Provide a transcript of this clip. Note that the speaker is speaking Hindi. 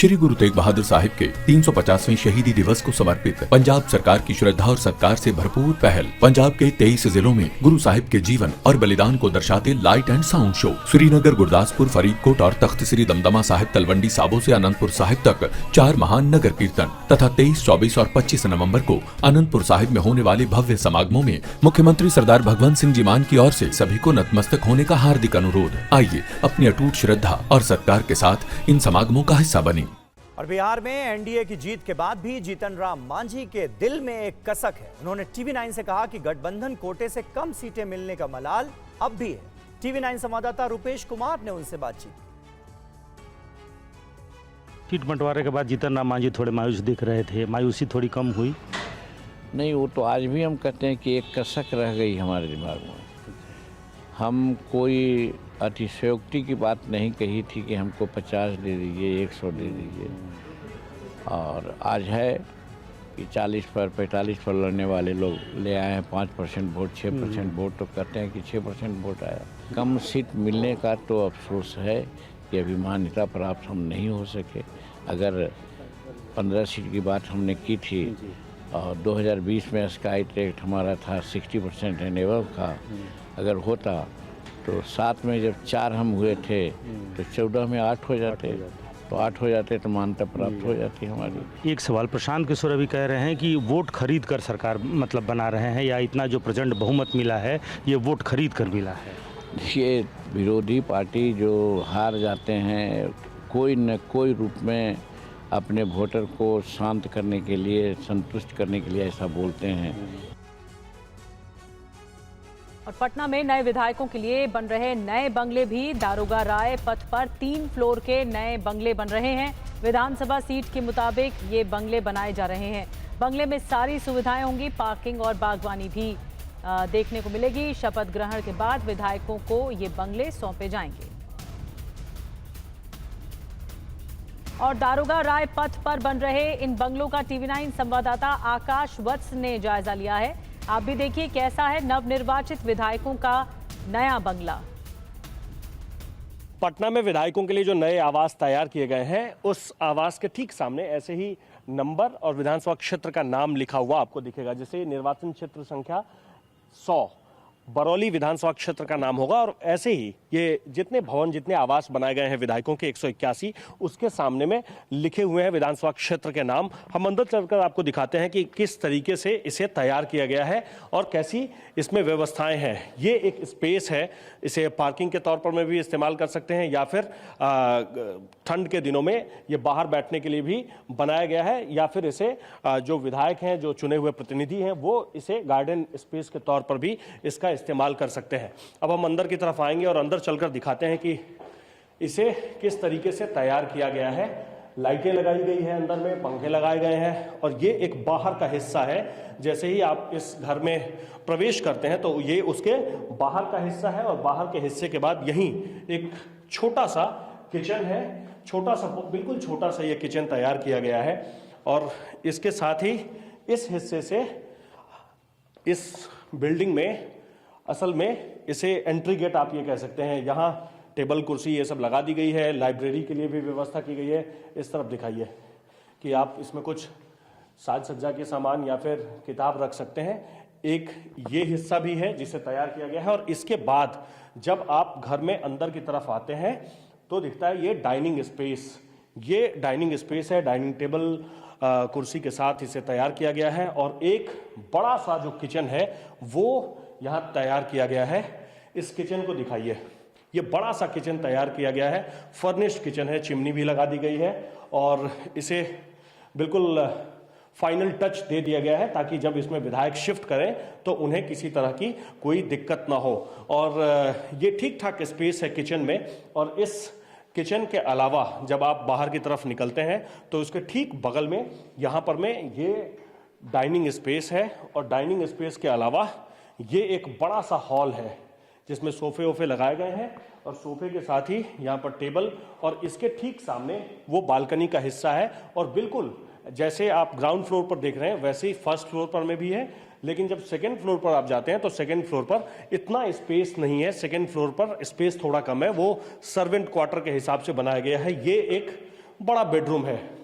श्री गुरु तेग बहादुर साहिब के 350वें शहीदी दिवस को समर्पित पंजाब सरकार की श्रद्धा और सत्कार से भरपूर पहल। पंजाब के 23 जिलों में गुरु साहिब के जीवन और बलिदान को दर्शाते light and sound show Srinagar, Gurdaspur, Faridkot और तख्त श्री दमदमा साहिब, तलवंडी साबो से अनंतपुर साहिब तक 4 महान नगर कीर्तन तथा 23, 24 और 25 नवम्बर को अनंतपुर साहिब में होने वाले भव्य समागमों में मुख्यमंत्री सरदार भगवंत सिंह जी मान की ओर से सभी को नतमस्तक होने का हार्दिक अनुरोध। आइए अपनी अटूट श्रद्धा और सत्कार के साथ इन समागमों का हिस्सा बने। और बिहार में एनडीए की जीत के बाद भी जीतन राम मांझी के दिल में एक कसक है। उन्होंने टीवी9 से कहा कि गठबंधन कोटे से कम सीटें मिलने का मलाल अब भी है। टीवी9 संवाददाता रुपेश कुमार ने उनसे बातचीत की। सीट बंटवारे के बाद जीतन राम मांझी थोड़े मायूस दिख रहे थे, मायूसी थोड़ी कम हुई? नहीं, वो तो आज भी हम कहते हैं कि एक कसक रह गई हमारे दिमाग में। हम कोई अतिशयोक्ति की बात नहीं कही थी कि हमको 50 दे दीजिए, 100 दे दीजिए, और आज है कि 40 पर 45 पर लड़ने वाले लोग ले आए हैं 5% वोट, 6% वोट, तो कहते हैं कि 6% वोट आया। कम सीट मिलने का तो अफसोस है कि अभी मान्यता प्राप्त हम नहीं हो सके। अगर 15 सीट की बात हमने की थी और 2020 में स्काई ट्रैक्ट हमारा था 60% एंड एबव का, अगर होता तो 7 में जब 4 हम हुए थे तो 14 में 8 हो जाते, तो 8 हो जाते तो मान्यता प्राप्त हो जाती हमारी। एक सवाल, प्रशांत किशोर अभी कह रहे हैं कि वोट खरीद कर सरकार मतलब बना रहे हैं, या इतना जो प्रचंड बहुमत मिला है ये वोट खरीद कर मिला है? ये विरोधी पार्टी जो हार जाते हैं कोई न कोई रूप में अपने वोटर को शांत करने के लिए, संतुष्ट करने के लिए ऐसा बोलते हैं। और पटना में नए विधायकों के लिए बन रहे नए बंगले भी। दारोगा राय पथ पर 3 फ्लोर के नए बंगले बन रहे हैं। विधानसभा सीट के मुताबिक ये बंगले बनाए जा रहे हैं। बंगले में सारी सुविधाएं होंगी, पार्किंग और बागवानी भी देखने को मिलेगी। शपथ ग्रहण के बाद विधायकों को ये बंगले सौंपे जाएंगे। और दारोगा राय पथ पर बन रहे इन बंगलों का टीवी9 संवाददाता आकाश वत्स ने जायजा लिया है। आप भी देखिए कैसा है नवनिर्वाचित विधायकों का नया बंगला। पटना में विधायकों के लिए जो नए आवास तैयार किए गए हैं, उस आवास के ठीक सामने ऐसे ही नंबर और विधानसभा क्षेत्र का नाम लिखा हुआ आपको दिखेगा। जैसे निर्वाचन क्षेत्र संख्या 100 बरौली विधानसभा क्षेत्र का नाम होगा, और ऐसे ही ये जितने भवन, जितने आवास बनाए गए हैं विधायकों के 181, उसके सामने में लिखे हुए हैं विधानसभा क्षेत्र के नाम। हम अंदर चलकर आपको दिखाते हैं कि किस तरीके से इसे तैयार किया गया है और कैसी इसमें व्यवस्थाएं हैं। ये एक स्पेस है, इसे पार्किंग के तौर पर में भी इस्तेमाल कर सकते हैं, या फिर ठंड के दिनों में ये बाहर बैठने के लिए भी बनाया गया है, या फिर इसे जो विधायक हैं, जो चुने हुए प्रतिनिधि हैं, वो इसे गार्डन स्पेस के तौर पर भी इसका इस्तेमाल कर सकते हैं। अब हम अंदर की तरफ आएंगे और अंदर चलकर दिखाते हैं कि इसे किस तरीके से तैयार किया गया है। लाइटें लगाई गई है, अंदर में पंखे लगाए गए हैं, और ये एक बाहर का हिस्सा है। जैसे ही आप इस घर में प्रवेश करते हैं तो ये उसके बाहर का हिस्सा है, और बाहर के हिस्से के बाद यहीं एक छोटा सा किचन है। छोटा सा, बिल्कुल छोटा सा ये किचन तैयार किया गया है। और इसके साथ ही इस हिस्से से इस बिल्डिंग में असल में इसे एंट्री गेट आप ये कह सकते हैं। यहाँ टेबल कुर्सी ये सब लगा दी गई है, लाइब्रेरी के लिए भी व्यवस्था की गई है। इस तरफ दिखाइए कि आप इसमें कुछ साज सज्जा के सामान या फिर किताब रख सकते हैं। एक ये हिस्सा भी है जिसे तैयार किया गया है। और इसके बाद जब आप घर में अंदर की तरफ आते हैं तो दिखता है ये डाइनिंग स्पेस। ये डाइनिंग स्पेस है, डाइनिंग टेबल कुर्सी के साथ इसे तैयार किया गया है। और एक बड़ा सा जो किचन है वो यहाँ तैयार किया गया है। इस किचन को दिखाइए, ये बड़ा सा किचन तैयार किया गया है, फर्निश्ड किचन है, चिमनी भी लगा दी गई है, और इसे बिल्कुल फाइनल टच दे दिया गया है ताकि जब इसमें विधायक शिफ्ट करें तो उन्हें किसी तरह की कोई दिक्कत ना हो। और ये ठीक ठाक स्पेस है किचन में। और इस किचन के अलावा जब आप बाहर की तरफ निकलते हैं तो उसके ठीक बगल में यहाँ पर में ये डाइनिंग स्पेस है। और डाइनिंग स्पेस के अलावा ये एक बड़ा सा हॉल है जिसमें सोफे वोफे लगाए गए हैं, और सोफे के साथ ही यहाँ पर टेबल, और इसके ठीक सामने वो बालकनी का हिस्सा है। और बिल्कुल जैसे आप ग्राउंड फ्लोर पर देख रहे हैं वैसे ही फर्स्ट फ्लोर पर में भी है, लेकिन जब सेकंड फ्लोर पर आप जाते हैं तो सेकंड फ्लोर पर इतना स्पेस नहीं है। सेकंड फ्लोर पर स्पेस थोड़ा कम है, वो सर्वेंट क्वार्टर के हिसाब से बनाया गया है। ये एक बड़ा बेडरूम है।